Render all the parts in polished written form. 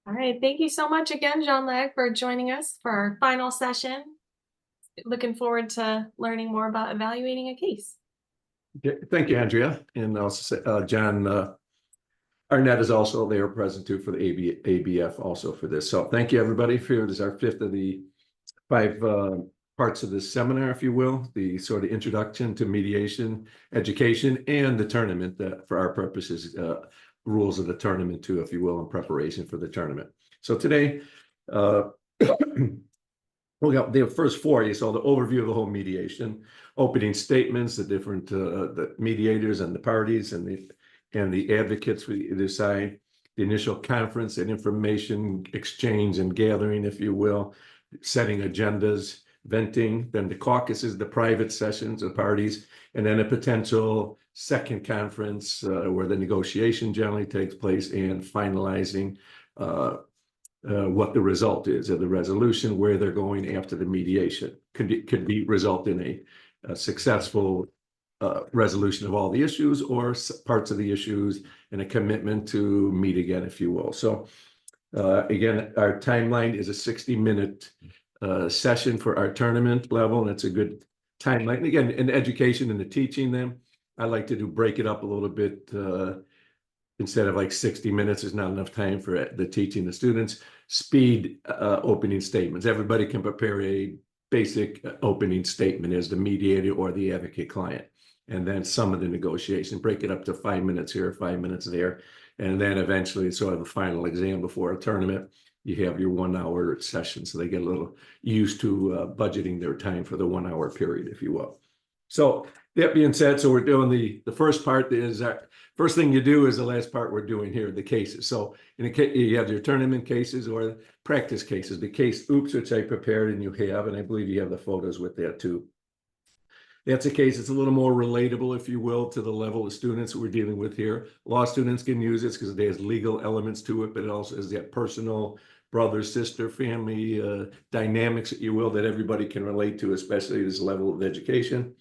All right. Thank you so much again, Jean-Leg, for joining us for our final session. Looking forward to learning more about evaluating a case. Okay, thank you, Andrea. And also John Arnett is also there present too for the ABF also for this. So thank you, everybody. This is our fifth of the five parts of this seminar, if you will, the sort of introduction to mediation, education, and the tournament that for our purposes, rules of the tournament too, if you will, in preparation for the tournament. So today, we got the first four. You saw the overview of the whole mediation, opening statements, the different the mediators and the parties and the advocates for either side, the initial conference and information exchange and gathering, if you will, setting agendas, venting, then the caucuses, the private sessions of parties, and then a potential second conference where the negotiation generally takes place and finalizing what the result is of the resolution, where they're going after the mediation. Could be result in a successful resolution of all the issues or parts of the issues and a commitment to meet again, if you will. So again, our timeline is a 60-minute session for our tournament level, and it's a good timeline. Again, in education and the teaching them, I like to break it up a little bit. Instead of like 60 minutes, there's not enough time for the teaching the students. Speed opening statements. Everybody can prepare a basic opening statement as the mediator or the advocate client. And then some of the negotiation, break it up to 5 minutes here, 5 minutes there. And then eventually sort of a final exam before a tournament, you have your 1 hour session. So they get a little used to budgeting their time for the 1 hour period, if you will. So that being said, so we're doing the first part is first thing you do is the last part we're doing here, the cases. So in a case, you have your tournament cases or practice cases. The case oops, which I prepared and you have, and I believe you have the photos with that too. That's a case that's a little more relatable, if you will, to the level of students that we're dealing with here. Law students can use this because it has legal elements to it, but it also has that personal brother, sister, family dynamics, if you will, that everybody can relate to, especially this level of education.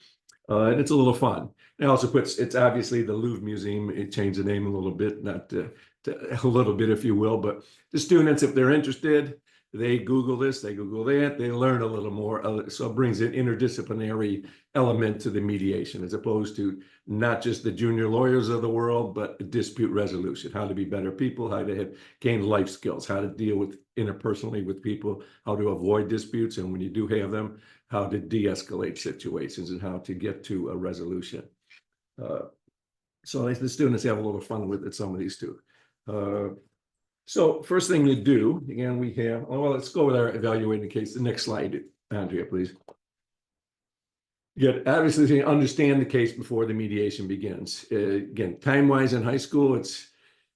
And it's a little fun. It also it's obviously the Louvre Museum. It changed the name a little bit, not to a little bit, if you will, but the students, if they're interested, they Google this, they Google that, they learn a little more. So it brings an interdisciplinary element to the mediation, as opposed to not just the junior lawyers of the world, but dispute resolution, how to be better people, how to gain life skills, how to deal with interpersonally with people, how to avoid disputes, and when you do have them, how to de-escalate situations and how to get to a resolution. So the students have a little fun with it, some of these too. So first thing to do, again, we have, well, let's go with our evaluating the case. The next slide, Andrea, please. You obviously understand the case before the mediation begins. Again, time-wise in high school,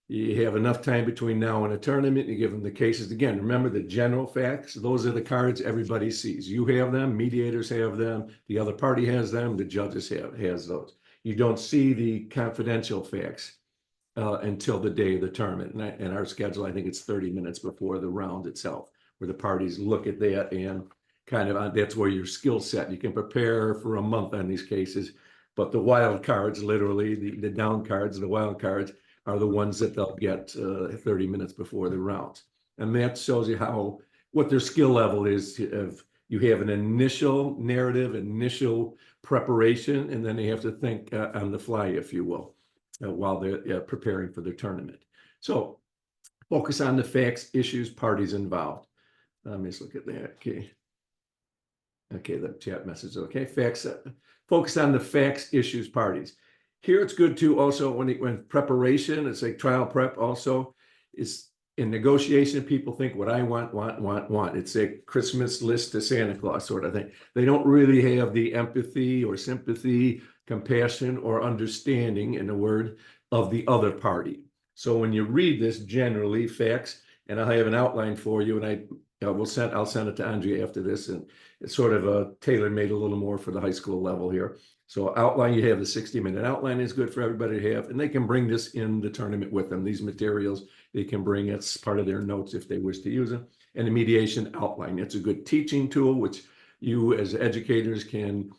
you have enough time between now and a tournament. You give them the cases. Again, remember the general facts. Those are the cards everybody sees. You have them, mediators have them, the other party has them, the judges has those. You don't see the confidential facts until the day of the tournament. And our schedule, I think it's 30 minutes before the round itself, where the parties look at that and kind of that's where your skill set. You can prepare for a month on these cases, but the wild cards, literally the down cards, the wild cards, are the ones that they'll get 30 minutes before the round. And that shows you what their skill level is. If you have an initial narrative, initial preparation, and then they have to think on the fly, if you will, while they're preparing for their tournament. So focus on the facts, issues, parties involved. Let me just look at that. Okay, the chat message. Okay, facts. Focus on the facts, issues, parties. Here it's good to also when preparation, it's like trial prep also, is in negotiation, people think what I want. It's a Christmas list to Santa Claus sort of thing. They don't really have the empathy or sympathy, compassion, or understanding, in a word, of the other party. So when you read this, generally facts, and I have an outline for you, and I'll send it to Andrea after this, and it's sort of tailor-made a little more for the high school level here. So outline, you have the 60-minute outline is good for everybody to have, and they can bring this in the tournament with them. These materials they can bring as part of their notes if they wish to use them. And the mediation outline, it's a good teaching tool, which you as educators can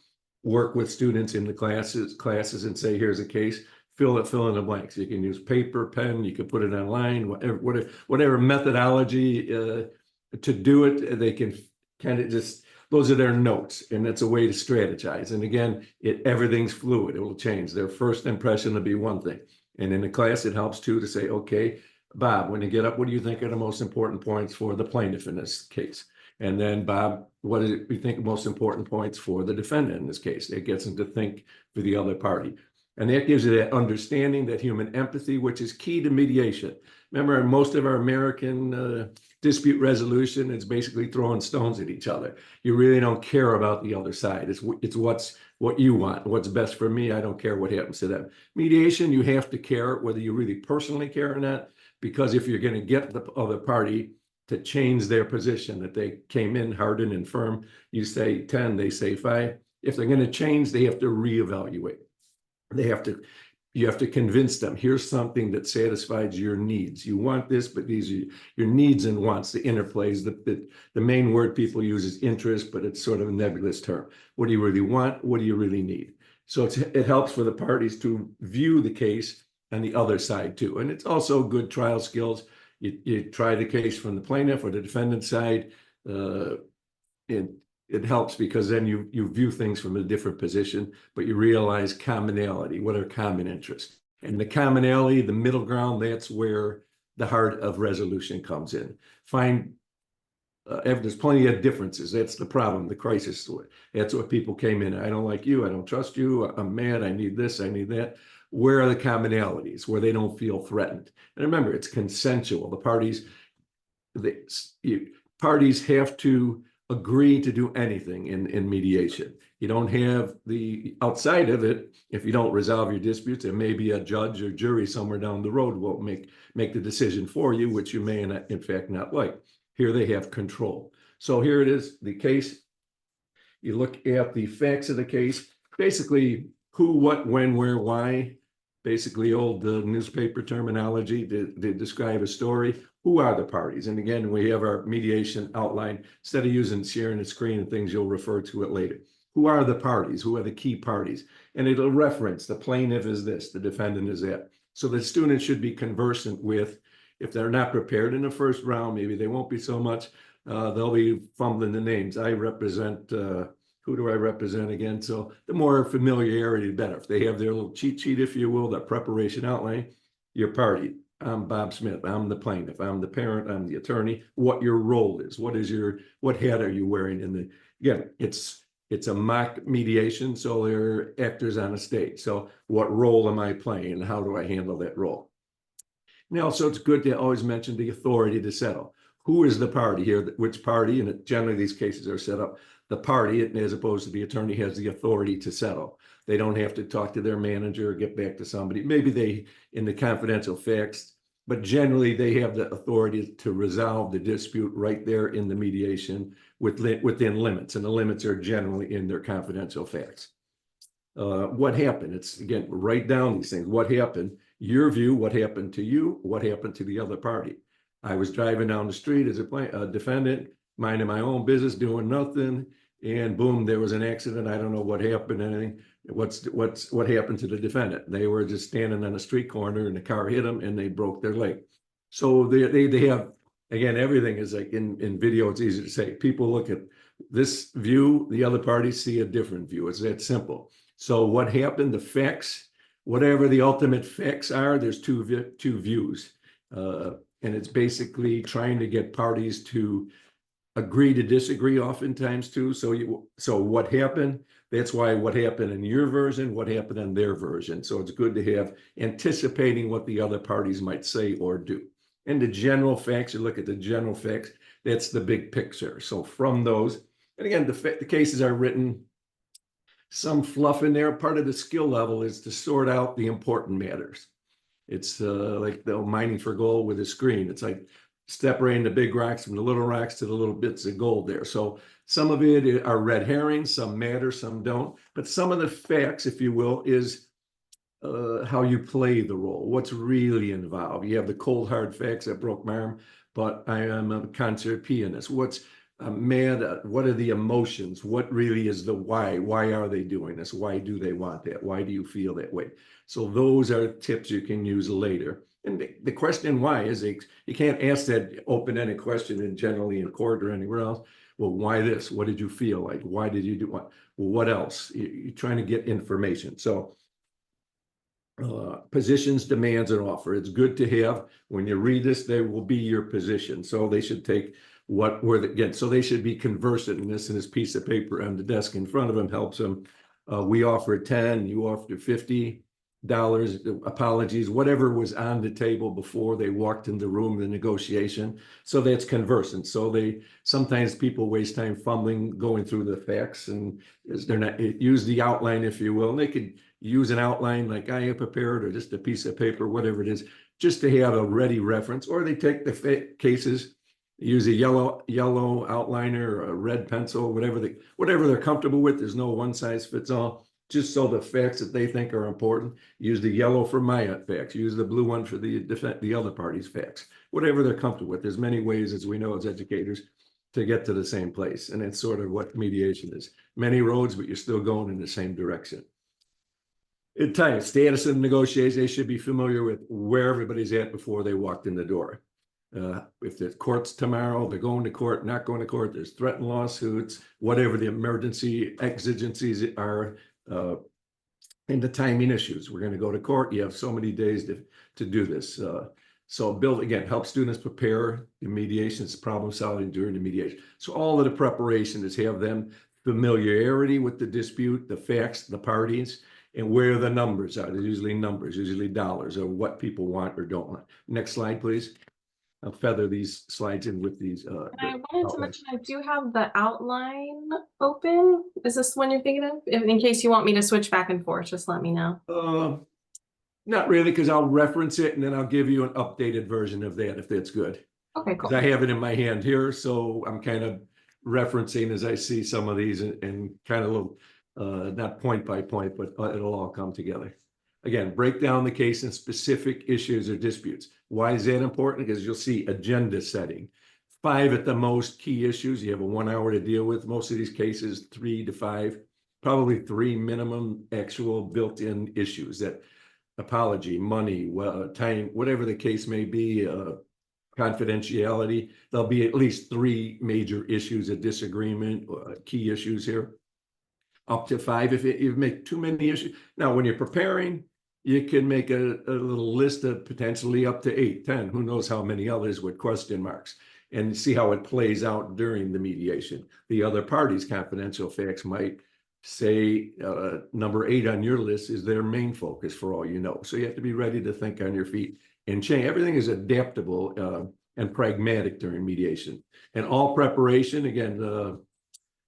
work with students in the classes and say, here's a case. fill in the blanks. You can use paper, pen, you can put it online, whatever methodology to do it. They can kind of just, those are their notes, and it's a way to strategize. And again, everything's fluid. It will change. Their first impression will be one thing. And in the class, it helps too to say, okay, Bob, when you get up, what do you think are the most important points for the plaintiff in this case? And then Bob, what do you think the most important points for the defendant in this case? It gets them to think for the other party. And that gives you that understanding, that human empathy, which is key to mediation. Remember, in most of our American dispute resolution, it's basically throwing stones at each other. You really don't care about the other side. It's what you want, what's best for me. I don't care what happens to them. Mediation, you have to care, whether you really personally care or not, because if you're going to get the other party to change their position, that they came in hardened and firm, you say 10, they say 5. If they're going to change, they have to reevaluate. You have to convince them, here's something that satisfies your needs. You want this, but these are your needs and wants, the interplays. The main word people use is interest, but it's sort of a nebulous term. What do you really want? What do you really need? So it helps for the parties to view the case on the other side too. And it's also good trial skills. You try the case from the plaintiff or the defendant side. It helps because then you view things from a different position, but you realize commonality. What are common interests? And the commonality, the middle ground, that's where the heart of resolution comes in. There's plenty of differences. That's the problem, the crisis. That's what people came in. I don't like you. I don't trust you. I'm mad. I need this. I need that. Where are the commonalities where they don't feel threatened? And remember, it's consensual. Parties have to agree to do anything in mediation. You don't have the outside of it. If you don't resolve your disputes, there may be a judge or jury somewhere down the road will make the decision for you, which you may in fact not like. Here they have control. So here it is, the case. You look at the facts of the case, basically who, what, when, where, why. Basically old newspaper terminology to describe a story. Who are the parties? And again, we have our mediation outline. Instead of using sharing the screen and things, you'll refer to it later. Who are the parties? Who are the key parties? And it'll reference the plaintiff is this, the defendant is that. So the student should be conversant with, if they're not prepared in the first round, maybe they won't be so much, they'll be fumbling the names. I represent, who do I represent again? So the more familiarity, the better. If they have their little cheat sheet, if you will, that preparation outline, your party. I'm Bob Smith. I'm the plaintiff. I'm the parent. I'm the attorney. What your role is. What hat are you wearing? Again, it's a mock mediation, so they're actors on a stage. So what role am I playing and how do I handle that role? Now, so it's good to always mention the authority to settle. Who is the party here? Which party? And generally these cases are set up. The party, as opposed to the attorney, has the authority to settle. They don't have to talk to their manager or get back to somebody. Maybe they, in the confidential facts, but generally they have the authority to resolve the dispute right there in the mediation within limits. And the limits are generally in their confidential facts. What happened? It's, again, write down these things. What happened? Your view, what happened to you? What happened to the other party? I was driving down the street as a defendant, minding my own business, doing nothing. And boom, there was an accident. I don't know what happened, anything. What happened to the defendant? They were just standing on a street corner and the car hit them and they broke their leg. So they have, again, everything is like in video, it's easy to say. People look at this view, the other parties see a different view. It's that simple. So what happened, the facts, whatever the ultimate facts are, there's two views. And it's basically trying to get parties to agree to disagree oftentimes too. So what happened? That's why what happened in your version, what happened in their version. So it's good to have anticipating what the other parties might say or do. And the general facts, you look at the general facts, that's the big picture. So from those, and again, the cases are written, some fluff in there. Part of the skill level is to sort out the important matters. It's like the mining for gold with a screen. It's like separating the big rocks from the little rocks to the little bits of gold there. So some of it are red herrings, some matter, some don't. But some of the facts, if you will, is how you play the role, what's really involved. You have the cold hard facts that broke my arm, but I am a concert pianist. mad? What are the emotions? What really is the why? Why are they doing this? Why do they want that? Why do you feel that way? So those are tips you can use later. And the question why is you can't ask that open-ended question and generally in court or anywhere else. Well, why this? What did you feel like? Why did you do what? Well, what else? You're trying to get information. So positions, demands, and offer. It's good to have. When you read this, they will be your position. So they should take again, so they should be conversant in this, and this piece of paper on the desk in front of them helps them. We offer 10, you offer $50, apologies, whatever was on the table before they walked in the room, the negotiation. So that's conversant. So sometimes people waste time fumbling, going through the facts, and they're not, use the outline, if you will, and they could use an outline like I have prepared, or just a piece of paper, whatever it is, just to have a ready reference. Or they take the cases, use a yellow outliner or a red pencil, whatever they're comfortable with. There's no one size fits all. Just so the facts that they think are important, use the yellow for my facts, use the blue one for the other party's facts, whatever they're comfortable with. There's many ways, as we know as educators, to get to the same place. And it's sort of what mediation is. Many roads, but you're still going in the same direction. In time, status of the negotiations, they should be familiar with where everybody's at before they walked in the door. If the court's tomorrow, they're going to court, not going to court, there's threatened lawsuits, whatever the emergency exigencies are, and the timing issues. We're going to go to court. You have so many days to do this. So help students prepare the mediations, problem solving during the mediation. So all of the preparation is have them familiarity with the dispute, the facts, the parties, and where the numbers are. There's usually numbers, usually dollars, or what people want or don't want. Next slide, please. I'll feather these slides in with these. I wanted to mention I do have the outline open. Is this the one you're thinking of? In case you want me to switch back and forth, just let me know. Not really, because I'll reference it and then I'll give you an updated version of that if that's good. Okay, cool. Because I have it in my hand here, so I'm kind of referencing as I see some of these and kind of little, not point by point, but it'll all come together. Again, break down the case in specific issues or disputes. Why is that important? Because you'll see agenda setting. 5 at the most key issues. You have a 1 hour to deal with. Most of these cases, 3 to 5, probably 3 minimum actual built-in issues that apology, money, time, whatever the case may be, confidentiality. There'll be at least 3 major issues of disagreement, key issues here. Up to 5 if you make too many issues. Now, when you're preparing, you can make a little list of potentially up to 8, 10, who knows how many others with question marks, and see how it plays out during the mediation. The other party's confidential facts might say number 8 on your list is their main focus for all you know. So you have to be ready to think on your feet and change. Everything is adaptable and pragmatic during mediation. And all preparation, again,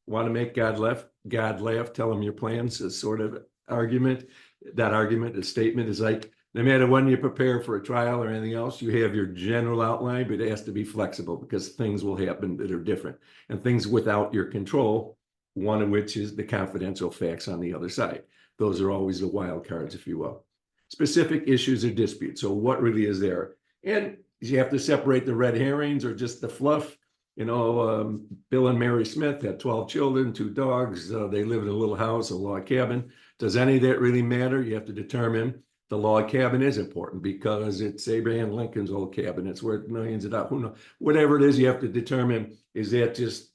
want to make God laugh, tell them your plans is sort of argument. That argument, the statement is like, no matter when you prepare for a trial or anything else, you have your general outline, but it has to be flexible because things will happen that are different and things without your control, one of which is the confidential facts on the other side. Those are always the wild cards, if you will. Specific issues or disputes. So what really is there? And you have to separate the red herrings or just the fluff. You know, Bill and Mary Smith had 12 children, 2 dogs. They lived in a little house, a log cabin. Does any of that really matter? You have to determine. The log cabin is important because it's Abraham Lincoln's old cabin. It's worth millions of dollars. Who knows? Whatever it is, you have to determine, is that just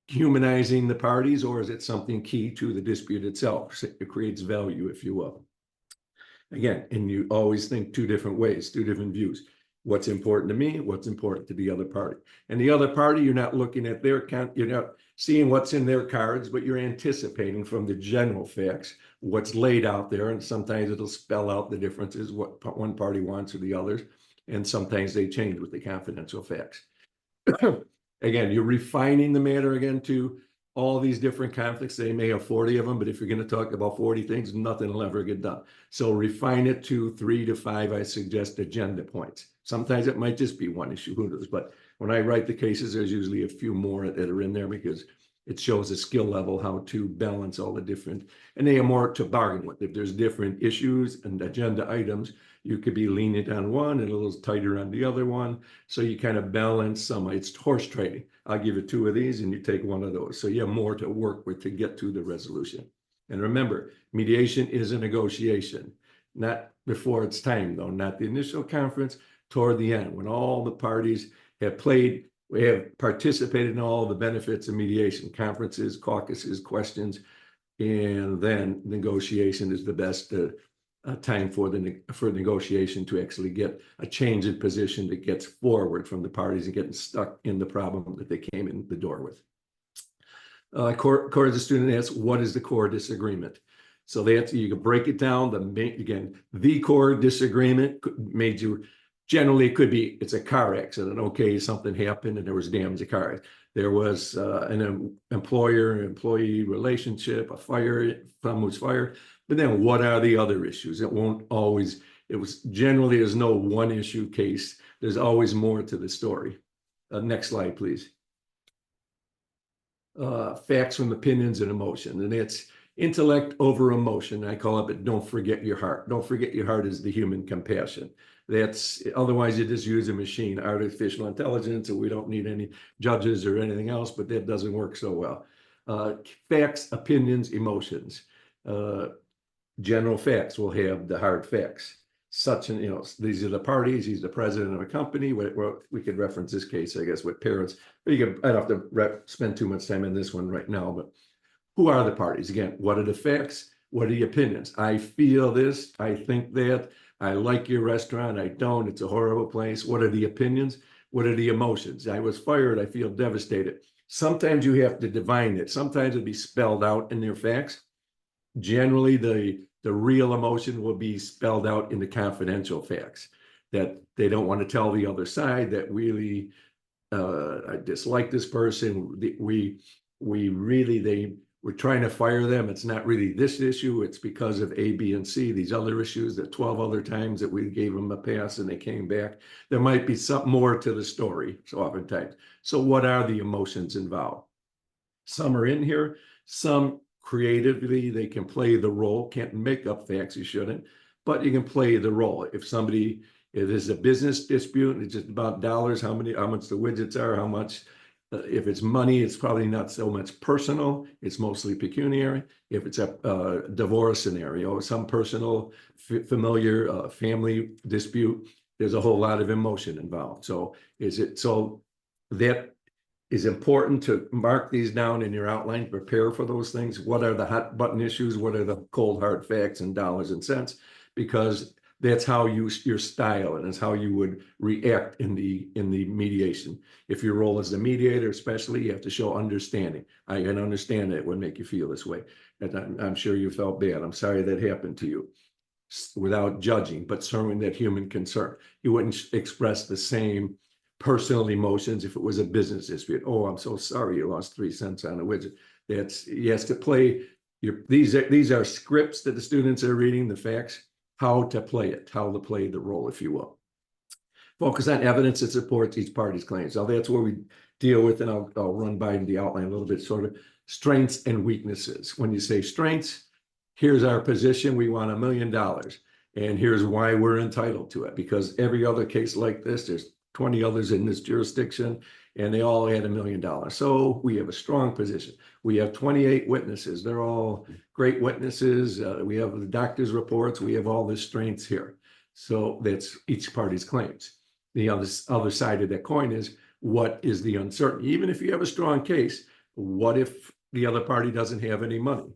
humanizing the parties or is it something key to the dispute itself? It creates value, if you will. Again, and you always think 2 different ways, 2 different views. What's important to me, what's important to the other party. And the other party, you're not looking at their count, you're not seeing what's in their cards, but you're anticipating from the general facts what's laid out there. And sometimes it'll spell out the differences, what one party wants or the others. And sometimes they change with the confidential facts. Again, you're refining the matter again to all these different conflicts. They may have 40 of them, but if you're going to talk about 40 things, nothing will ever get done. So refine it to 3 to 5, I suggest, agenda points. Sometimes it might just be one issue, who knows? But when I write the cases, there's usually a few more that are in there because It shows a skill level, how to balance all the different, and they have more to bargain with. If there's different issues and agenda items, you could be lenient on one and a little tighter on the other one. So you kind of balance some. It's horse trading. I'll give you 2 of these and you take 1 of those. So you have more to work with to get to the resolution. And remember, mediation is a negotiation, not before it's time though, not the initial conference, toward the end, when all the parties have played, we have participated in all the benefits of mediation, conferences, caucuses, questions, and then negotiation is the best time for negotiation to actually get a change in position that gets forward from the parties and getting stuck in the problem that they came in the door with. Core, the student asks, what is the core disagreement? So that's, you can break it down. The core disagreement generally it could be, it's a car accident. Okay, something happened and there was damage to the car. There was an employer-employee relationship, a fire, someone was fired. But then what are the other issues? It won't always, generally there's no one issue case. There's always more to the story. Next slide, please. Facts from opinions and emotion. And it's intellect over emotion. I call it, but don't forget your heart. Don't forget your heart is the human compassion. Otherwise you just use a machine, artificial intelligence, and we don't need any judges or anything else, but that doesn't work so well. Facts, opinions, emotions. General facts will have the hard facts. These are the parties, he's the president of a company. We could reference this case, I guess, with parents. But I don't have to spend too much time on this one right now, but who are the parties? Again, what are the facts? What are the opinions? I feel this, I think that, I like your restaurant, I don't, it's a horrible place. What are the opinions? What are the emotions? I was fired, I feel devastated. Sometimes you have to divine it. Sometimes it'll be spelled out in their facts. Generally, the real emotion will be spelled out in the confidential facts, that they don't want to tell the other side that really, I dislike this person. We're trying to fire them. It's not really this issue. It's because of A, B, and C, these other issues, that 12 other times that we gave them a pass and they came back. There might be something more to the story, so oftentimes. So what are the emotions involved? Some are in here. Some creatively, they can play the role. Can't make up facts, you shouldn't, but you can play the role. If there's a business dispute and it's just about dollars, how much the widgets are, how much. If it's money, it's probably not so much personal. It's mostly pecuniary. If it's a divorce scenario, some personal, familiar family dispute, there's a whole lot of emotion involved. So that is important to mark these down in your outline, prepare for those things. What are the hot button issues? What are the cold hard facts and dollars and cents? Because that's how your style and it's how you would react in the mediation. If your role as the mediator, especially, you have to show understanding. I can understand that it would make you feel this way. And I'm sure you felt bad. I'm sorry that happened to you, without judging, but showing that human concern. You wouldn't express the same personal emotions if it was a business dispute. Oh, I'm so sorry you lost 3 cents on a widget. He has to play these are scripts that the students are reading, the facts. How to play the role, if you will. Focus on evidence that supports each party's claims. Now that's where we deal with, and I'll run by the outline a little bit, sort of strengths and weaknesses. When you say strengths, here's our position, we want $1 million. And here's why we're entitled to it. Because every other case like this, there's 20 others in this jurisdiction, and they all had $1 million. So we have a strong position. We have 28 witnesses. They're all great witnesses. We have the doctor's reports. We have all the strengths here. So that's each party's claims. The other side of that coin is, what is the uncertainty? Even if you have a strong case, what if the other party doesn't have any money?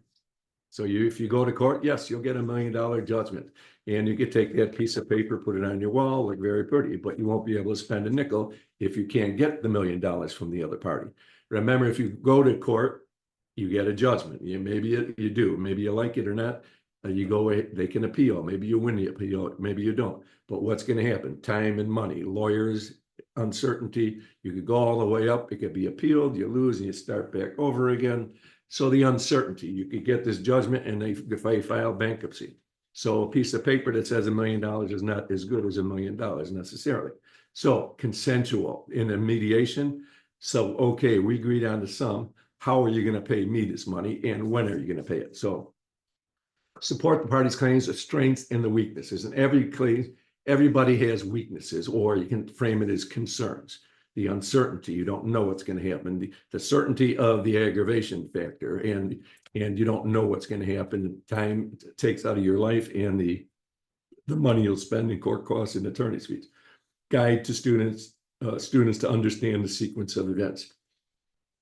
So if you go to court, yes, you'll get $1 million judgment. And you could take that piece of paper, put it on your wall, look very pretty, but you won't be able to spend a nickel if you can't get the $1 million from the other party. Remember, if you go to court, you get a judgment. Maybe you do, maybe you like it or not. You go away, they can appeal. Maybe you win the appeal, maybe you don't. But what's going to happen? Time and money, lawyers, uncertainty. You could go all the way up. It could be appealed. You lose and you start back over again. So the uncertainty, you could get this judgment and they file bankruptcy. So a piece of paper that says $1 million is not as good as $1 million necessarily. So consensual in a mediation. So, okay, we agreed on the sum, how are you going to pay me this money and when are you going to pay it? So support the parties' claims, the strengths and the weaknesses. And every claim, everybody has weaknesses, or you can frame it as concerns. The uncertainty, you don't know what's going to happen. The certainty of the aggravation factor, and you don't know what's going to happen. Time it takes out of your life, and the money you'll spend in court costs and attorney's fees. Guide to students to understand the sequence of events.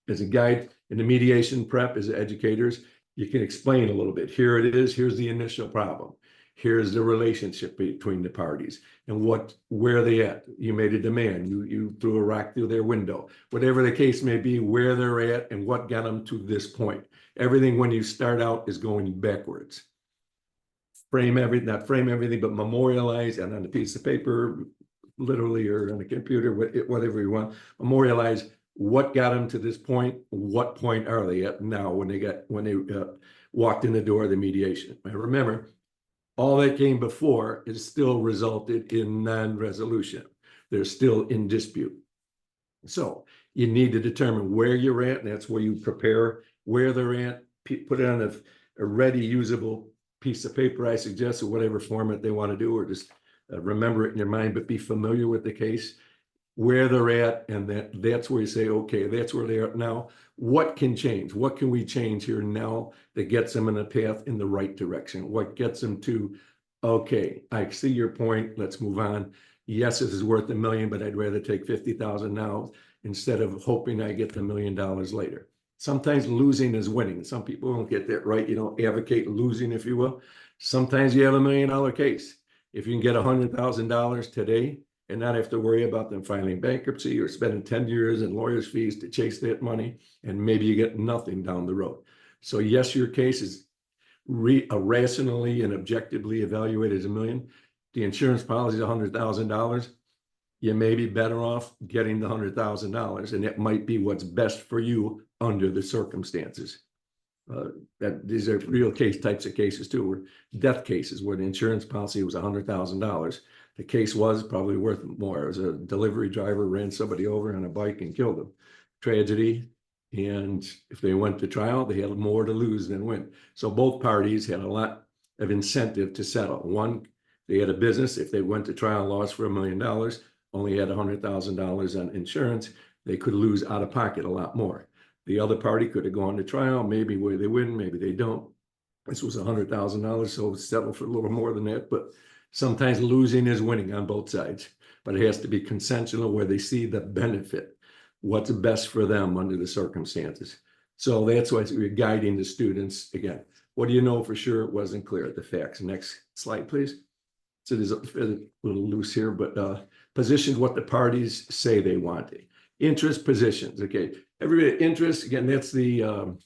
As a guide in the mediation prep, as educators, you can explain a little bit. Here it is. Here's the initial problem. Here's the relationship between the parties and where they at. You made a demand. You threw a rock through their window. Whatever the case may be, where they're at and what got them to this point. Everything when you start out is going backwards. Not frame everything, but memorialize, and on a piece of paper, literally, or on a computer, whatever you want, memorialize what got them to this point. What point are they at now when they walked in the door of the mediation? And remember, all that came before is still resulted in non-resolution. They're still in dispute. So you need to determine where you're at, and that's where you prepare where they're at, put it on a ready, usable piece of paper, I suggest, or whatever format they want to do, or just remember it in your mind, but be familiar with the case, where they're at, and that's where you say, okay, that's where they are now. What can change? What can we change here now that gets them in a path in the right direction? What gets them to, okay, I see your point, let's move on. Yes, this is worth $1 million, but I'd rather take 50,000 now instead of hoping I get the $1 million later. Sometimes losing is winning. Some people don't get that right. You don't advocate losing, if you will. Sometimes you have $1 million case. If you can get $100,000 today and not have to worry about them filing bankruptcy or spending 10 years in lawyers' fees to chase that money, and maybe you get nothing down the road. So yes, your case is rationally and objectively evaluated as $1 million. The insurance policy is $100,000. You may be better off getting the $100,000, and it might be what's best for you under the circumstances. These are real types of cases too, where death cases where the insurance policy was $100,000. The case was probably worth more. It was a delivery driver ran somebody over on a bike and killed them. Tragedy. And if they went to trial, they had more to lose than win. So both parties had a lot of incentive to settle. One, they had a business. If they went to trial and lost for $1 million, only had $100,000 on insurance, they could lose out of pocket a lot more. The other party could have gone to trial, maybe where they win, maybe they don't. This was $100,000, so settle for a little more than that. But sometimes losing is winning on both sides. But it has to be consensual where they see the benefit, what's best for them under the circumstances. So that's why we're guiding the students. Again, what do you know for sure? It wasn't clear, the facts. Next slide, please. So there's a little loose here, but positions what the parties say they want. Interest positions, okay. Everybody interest, again, that's the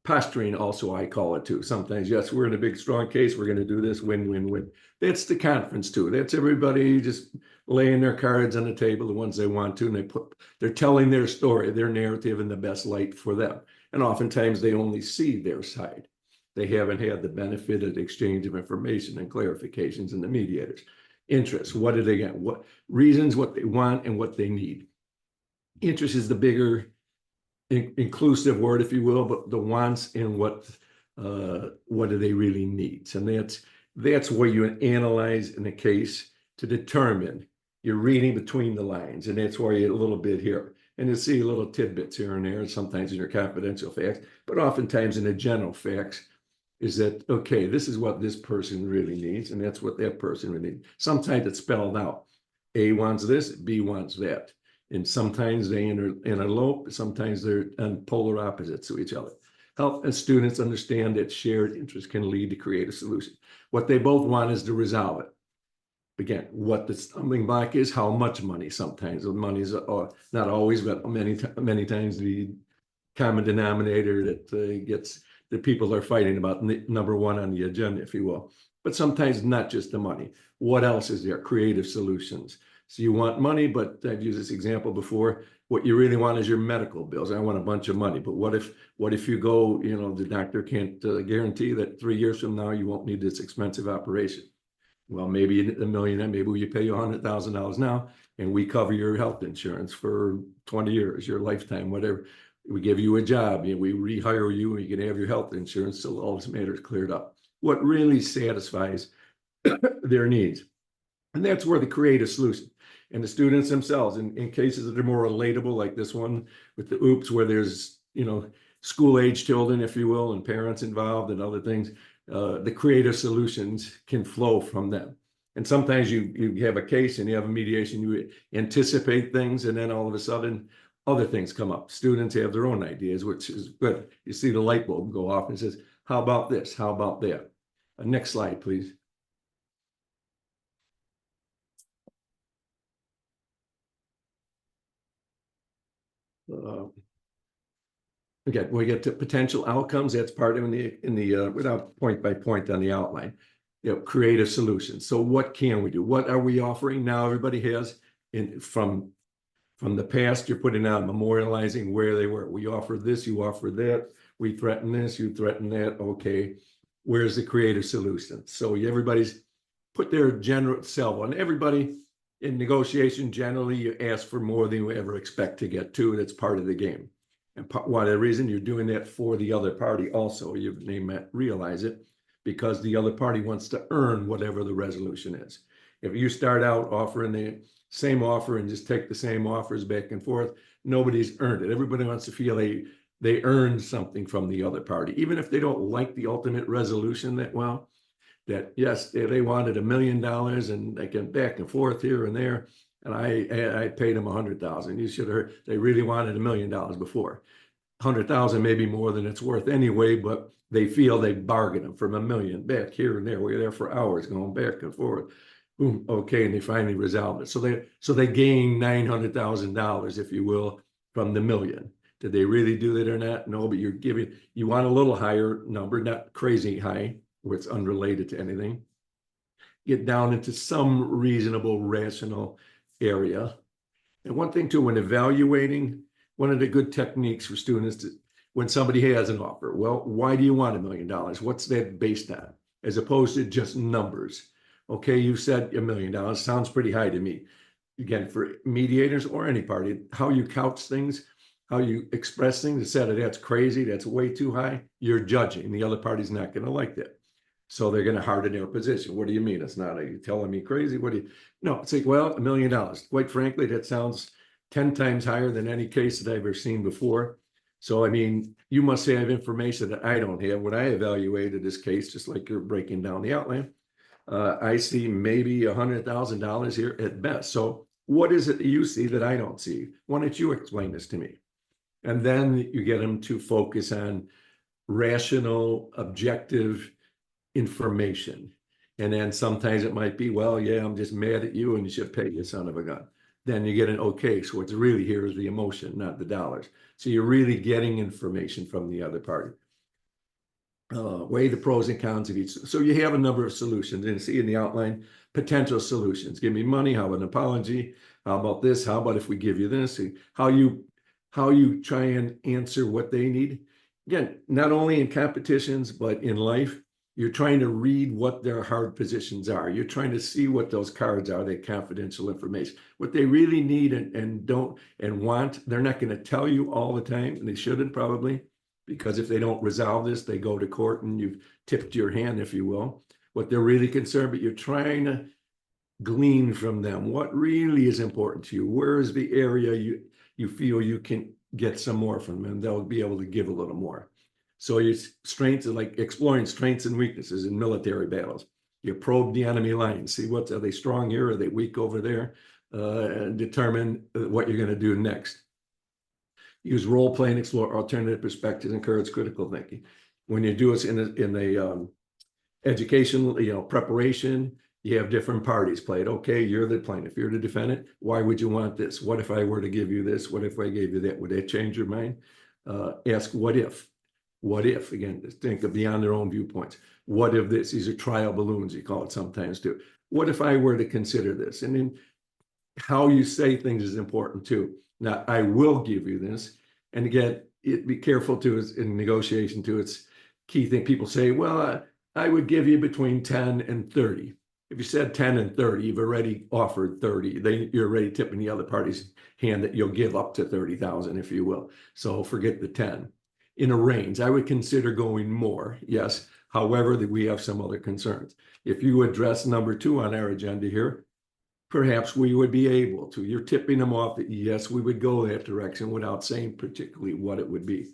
posturing also, I call it too. Sometimes, yes, we're in a big, strong case. We're going to do this, win, win, win. That's the conference too. That's everybody just laying their cards on the table, the ones they want to, and they're telling their story, their narrative in the best light for them. And oftentimes they only see their side. They haven't had the benefit of the exchange of information and clarifications in the mediators. Interest, what do they get? What reasons, what they want, and what they need. Interest is the bigger inclusive word, if you will, but the wants and what do they really need? And that's where you analyze in a case to determine. You're reading between the lines, and that's where you get a little bit here. And you see little tidbits here and there, sometimes in your confidential facts, but oftentimes in the general facts, is that, okay, this is what this person really needs, and that's what that person really needs. Sometimes it's spelled out. A wants this, B wants that. And sometimes they interlope, sometimes they're on polar opposites to each other. Help students understand that shared interest can lead to create a solution. What they both want is to resolve it. Again, what the stumbling block is, how much money. Sometimes the money is not always, but many times the common denominator that gets the people are fighting about, number one on the agenda, if you will. But sometimes not just the money. What else is there? Creative solutions. So you want money, but I've used this example before. What you really want is your medical bills. I want a bunch of money, but what if you go, the doctor can't guarantee that 3 years from now you won't need this expensive operation. Well, maybe $1 million, maybe we pay you $100,000 now, and we cover your health insurance for 20 years, your lifetime, whatever. We give you a job, we rehire you, and you can have your health insurance, so all this matters cleared up. What really satisfies their needs. And that's where the creative solution and the students themselves, in cases that are more relatable, like this one with the OOPS, where there's, school age children, if you will, and parents involved and other things, the creative solutions can flow from them. And sometimes you have a case and you have a mediation, you anticipate things, and then all of a sudden other things come up. Students have their own ideas, which is good. You see the light bulb go off and says, how about this? How about that? Next slide, please. Again, we get to potential outcomes. That's part of the without point by point on the outline. Creative solutions. So what can we do? What are we offering now? Everybody has from the past. You're putting out memorializing where they were. We offer this. You offer that. We threaten this. You threaten that. Okay, where's the creative solution? So everybody's put their general self on. Everybody in negotiation, generally, you ask for more than you ever expect to get to. That's part of the game. And one of the reason you're doing that for the other party also, you may realize it, because the other party wants to earn whatever the resolution is. If you start out offering the same offer and just take the same offers back and forth, nobody's earned it. Everybody wants to feel they earned something from the other party, even if they don't like the ultimate resolution that well. That yes, they wanted $1 million and they get back and forth here and there, and I paid them $100,000. You should have heard they really wanted $1 million before. 100,000 maybe more than it's worth anyway, but they feel they bargained them from $1 million back here and there. We're there for hours going back and forth. Boom, okay, and they finally resolved it. So they gain $900,000, if you will, from the $1 million. Did they really do that or not? No, but you want a little higher number, not crazy high, where it's unrelated to anything. Get down into some reasonable, rational area. And one thing too, when evaluating, one of the good techniques for students is when somebody has an offer, well, why do you want $1 million? What's that based on? As opposed to just numbers. Okay, you said $1 million, sounds pretty high to me. Again, for mediators or any party, how you couch things, how you express things, instead of that's crazy, that's way too high, you're judging. The other party's not going to like that. So they're going to harden their position. What do you mean? It's not, are you telling me crazy? What do you, no, it's like, well, $1 million. Quite frankly, that sounds 10 times higher than any case that I've ever seen before. So, I mean, you must have information that I don't have. When I evaluated this case, just like you're breaking down the outline, I see maybe $100,000 here at best. So what is it that you see that I don't see? Why don't you explain this to me? And then you get them to focus on rational, objective information. And then sometimes it might be, well, yeah, I'm just mad at you and you should pay, you son of a gun. Then you get an okay. So what's really here is the emotion, not the dollars. So you're really getting information from the other party. Weigh the pros and cons of each. So you have a number of solutions, and see in the outline, potential solutions. Give me money, how about an apology? How about this? How about if we give you this? How you try and answer what they need. Again, not only in competitions, but in life, you're trying to read what their hard positions are. You're trying to see what those cards are, that confidential information, what they really need and don't and want. They're not going to tell you all the time, and they shouldn't probably, because if they don't resolve this, they go to court and you've tipped your hand, if you will. What they're really concerned, but you're trying to glean from them what really is important to you. Where is the area you feel you can get some more from them, and they'll be able to give a little more. So your strengths are like exploring strengths and weaknesses in military battles. You probe the enemy lines, see what are they strong here, are they weak over there, and determine what you're going to do next. Use role playing, explore alternative perspectives, encourage critical thinking. When you do it in a education, preparation, you have different parties played. Okay, you're the plaintiff, you're the defendant. Why would you want this? What if I were to give you this? What if I gave you that? Would that change your mind? Ask what if. What if, again, think of beyond their own viewpoints. What if this? These are trial balloons, you call it sometimes too. What if I were to consider this? And then how you say things is important too. Now, I will give you this. And again, be careful too, in negotiation too, it's key thing. People say, well, I would give you between 10 and 30. if you said 10 and 30, you've already offered 30. You're already tipping the other party's hand that you'll give up to 30,000, if you will. So forget the 10. In a range, I would consider going more, yes. However, we have some other concerns. If you address number 2 on our agenda here, perhaps we would be able to. You're tipping them off that yes, we would go that direction without saying particularly what it would be.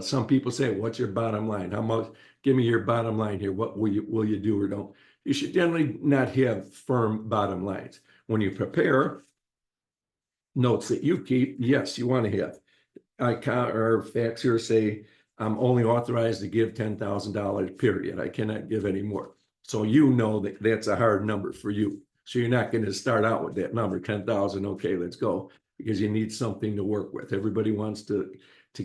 Some people say, what's your bottom line? How much? Give me your bottom line here. What will you do or don't? You should generally not have firm bottom lines. When you prepare notes that you keep, yes, you want to have. Or facts here say, I'm only authorized to give $10,000, period. I cannot give any more. So you know that that's a hard number for you. So you're not going to start out with that number, 10,000. Okay, let's go, because you need something to work with. Everybody wants to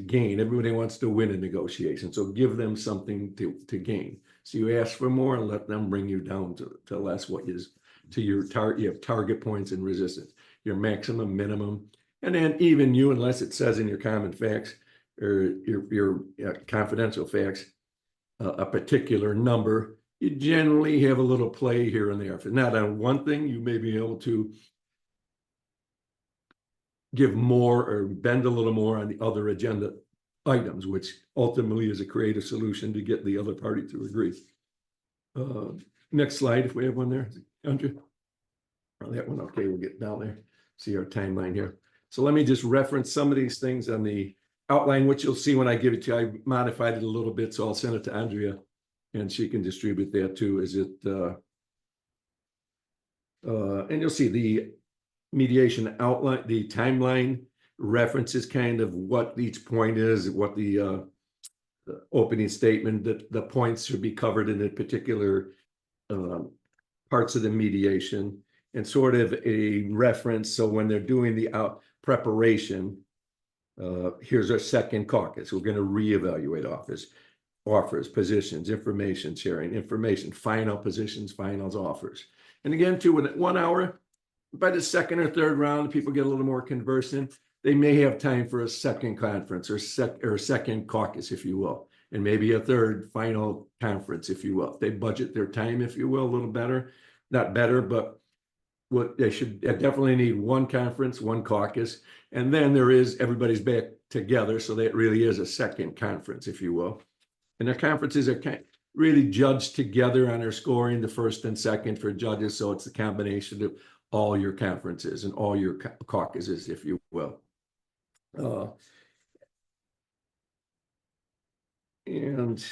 gain. Everybody wants to win a negotiation. So give them something to gain. So you ask for more and let them bring you down to less what is to your target. You have target points and resistance, your maximum, minimum. And then even you, unless it says in your common facts or your confidential facts, a particular number, you generally have a little play here and there. If it's not on one thing, you may be able to give more or bend a little more on the other agenda items, which ultimately is a creative solution to get the other party to agree. Next slide, if we have one there, Andrew. Oh, that one, okay, we'll get down there. See our timeline here. So let me just reference some of these things on the outline, which you'll see when I give it to you. I modified it a little bit, so I'll send it to Andrea and she can distribute that too. And you'll see the mediation outline, the timeline references kind of what each point is, what the opening statement, that the points should be covered in a particular parts of the mediation, and sort of a reference. So when they're doing the preparation, here's our second caucus. We're going to reevaluate offers, positions, information sharing, final positions, finals, offers. And again, too, with 1 hour, by the second or third round, people get a little more conversant. They may have time for a second conference or second caucus, if you will, and maybe a third final conference, if you will. They budget their time, if you will, a little better. Not better, but what they should definitely need one conference, one caucus, and then everybody's back together. So that really is a second conference, if you will. And their conferences are really judged together on their scoring, the first and second for judges. So it's a combination of all your conferences and all your caucuses, if you will. And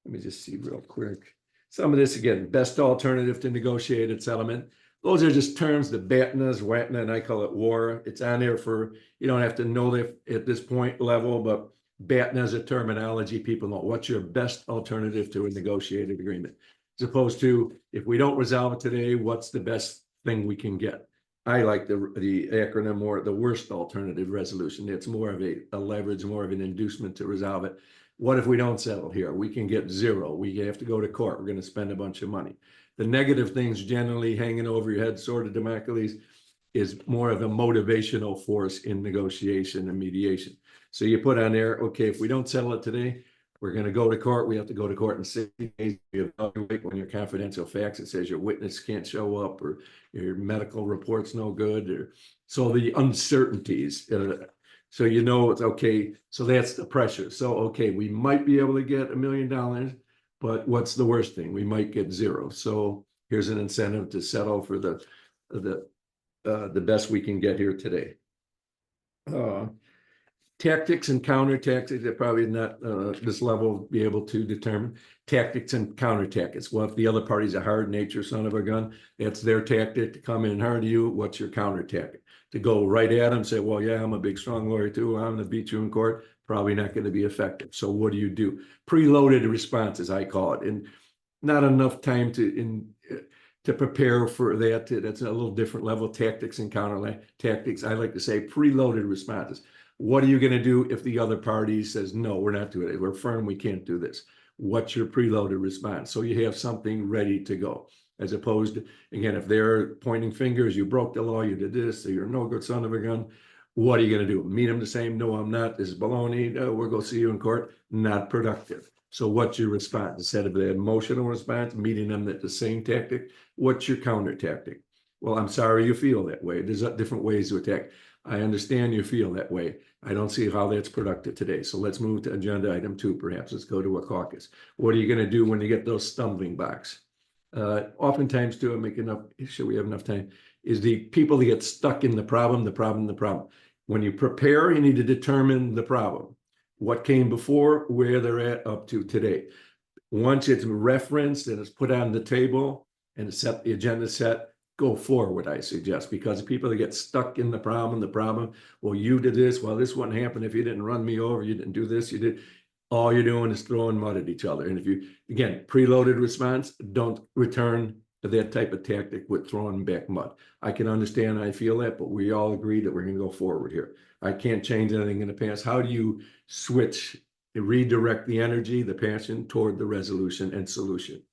let me just see real quick. Some of this, again, best alternative to negotiated settlement. Those are just terms, the BATNAs, WATNA, and I call it WAR. It's on there for, you don't have to know that at this point level, but BATNA is a terminology. People know what's your best alternative to a negotiated agreement. As opposed to, if we don't resolve it today, what's the best thing we can get? I like the acronym more, the worst alternative resolution. It's more of a leverage, more of an inducement to resolve it. What if we don't settle here? We can get zero. We have to go to court. We're going to spend a bunch of money. The negative things generally hanging over your head, sort of Damocles, is more of a motivational force in negotiation and mediation. So you put on there, okay, if we don't settle it today, we're going to go to court. We have to go to court in 60 days. You evaluate when your confidential facts, it says your witness can't show up or your medical report's no good. So the uncertainties, so you know it's okay. So that's the pressure. So, okay, we might be able to get $1 million, but what's the worst thing? We might get zero. So here's an incentive to settle for the best we can get here today. Tactics and counter tactics, they're probably not this level be able to determine. Tactics and counter tactics. Well, if the other party's a hard nature son of a gun, that's their tactic to come in hard to you. What's your counter tactic? To go right at them, say, well, yeah, I'm a big, strong lawyer too. I'm going to beat you in court. Probably not going to be effective. So what do? Preloaded responses, I call it. And not enough time to prepare for that. That's a little different level. Tactics and counter tactics. I like to say preloaded responses. What are you going to do if the other party says, no, we're not doing it. We're firm. We can't do this. What's your preloaded response? So you have something ready to go, as opposed to, again, if they're pointing fingers, you broke the law, you did this, so you're no good son of a gun. What are you going to do? Meet them the same? No, I'm not. This is baloney. No, we'll go see you in court. Not productive. So what's your response? Instead of the emotional response, meeting them at the same tactic, what's your counter tactic? Well, I'm sorry you feel that way. There's different ways to attack. I understand you feel that way. I don't see how that's productive today. So let's move to agenda item 2, perhaps. Let's go to a caucus. What are you going to do when you get those stumbling blocks? Oftentimes, too, I'm making up, should we have enough time, is the people that get stuck in the problem. When you prepare, you need to determine the problem. What came before, where they're at up to today. Once it's referenced and it's put on the table and it's set, the agenda set, go forward, I suggest, because people that get stuck in the problem, well, you did this, well, this wouldn't happen if you didn't run me over, you didn't do this, you did. All you're doing is throwing mud at each other. And if you, again, preloaded response, don't return to that type of tactic with throwing back mud. I can understand, I feel that, but we all agree that we're going to go forward here. I can't change anything in the past. How do you switch, redirect the energy, the passion toward the resolution and solution?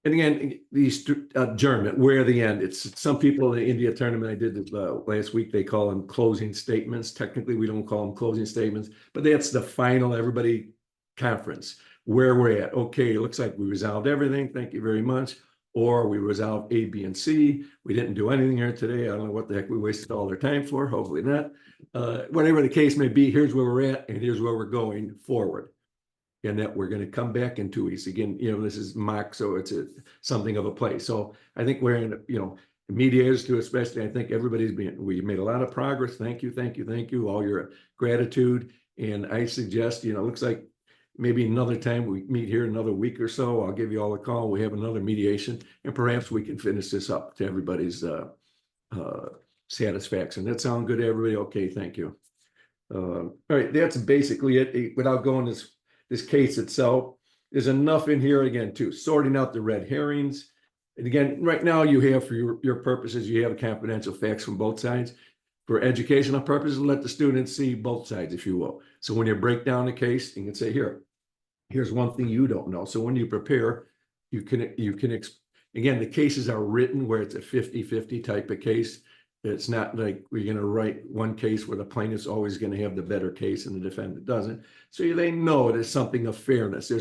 And again, these adjournment, where the end, it's some people in the India tournament I did last week, they call them closing statements. Technically, we don't call them closing statements, but that's the final everybody conference where we're at. Okay, it looks like we resolved everything. Thank you very much. Or we resolved A, B, and C. We didn't do anything here today. I don't know what the heck we wasted all their time for. Hopefully not. Whatever the case may be, here's where we're at and here's where we're going forward. And that we're going to come back in 2 weeks. Again, this is mock, so it's something of a play. So I think we're in, mediators too, especially, I think we made a lot of progress. Thank you, all your gratitude. And I suggest, it looks like maybe another time we meet here another week or so, I'll give you all a call. We have another mediation and perhaps we can finish this up to everybody's satisfaction. That sound good to everybody? Okay, thank you. All right, that's basically it. Without going this case itself, there's enough in here again too, sorting out the red herrings. And again, right now you have for your purposes, you have confidential facts from both sides. For educational purposes, let the students see both sides, if you will. So when you break down the case, you can say, here's one thing you don't know. So when you prepare, you can again, the cases are written where it's a 50-50 type of case. It's not like we're going to write one case where the plaintiff's always going to have the better case and the defendant doesn't. So they know there's something of fairness.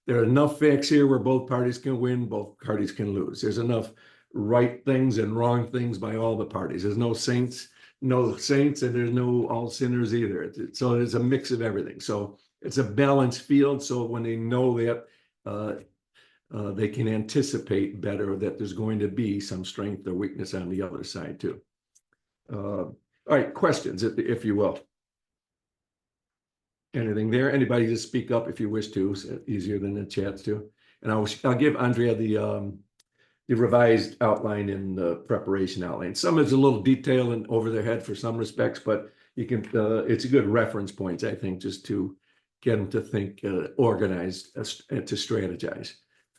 There are enough facts here where both parties can win, both parties can lose. There's enough right things and wrong things by all the parties. There's no saints, and there's no all sinners either. So there's a mix of everything. So it's a balanced field. So when they know that, they can anticipate better that there's going to be some strength or weakness on the other side too. All right, questions, if you will. Anything there? Anybody just speak up if you wish to. It's easier than the chats too. And I'll give Andrea the revised outline in the preparation outline. Some is a little detailed and over their head for some respects, but you can. It's a good reference point, I think, just to get them to think organized and to strategize.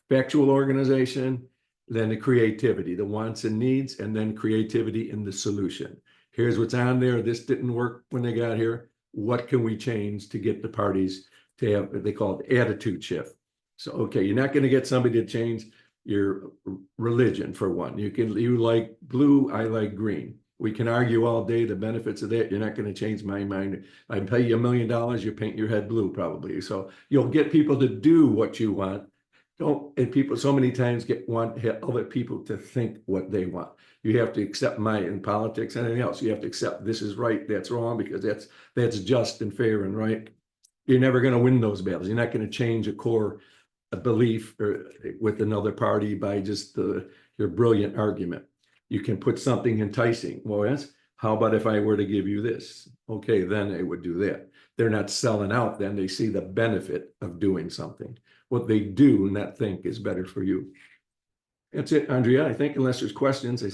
Factual organization, then the creativity, the wants and needs, and then creativity in the solution. Here's what's on there. This didn't work when they got here. What can we change to get the parties to have what they call it attitude shift? So, okay, you're not going to get somebody to change your religion for one. You like blue, I like green. We can argue all day the benefits of that. You're not going to change my mind. I pay you $1 million, you paint your head blue probably. So you'll get people to do what you want. And people so many times want other people to think what they want. You have to accept in politics and anything else. You have to accept this is right, that's wrong, because that's just and fair and right. You're never going to win those battles. You're not going to change a core belief with another party by just your brilliant argument. You can put something enticing. Well, yes, how about if I were to give you this? Okay, then they would do that. They're not selling out then. They see the benefit of doing something. What they do not think is better for you. That's it, Andrea. I think unless there's questions.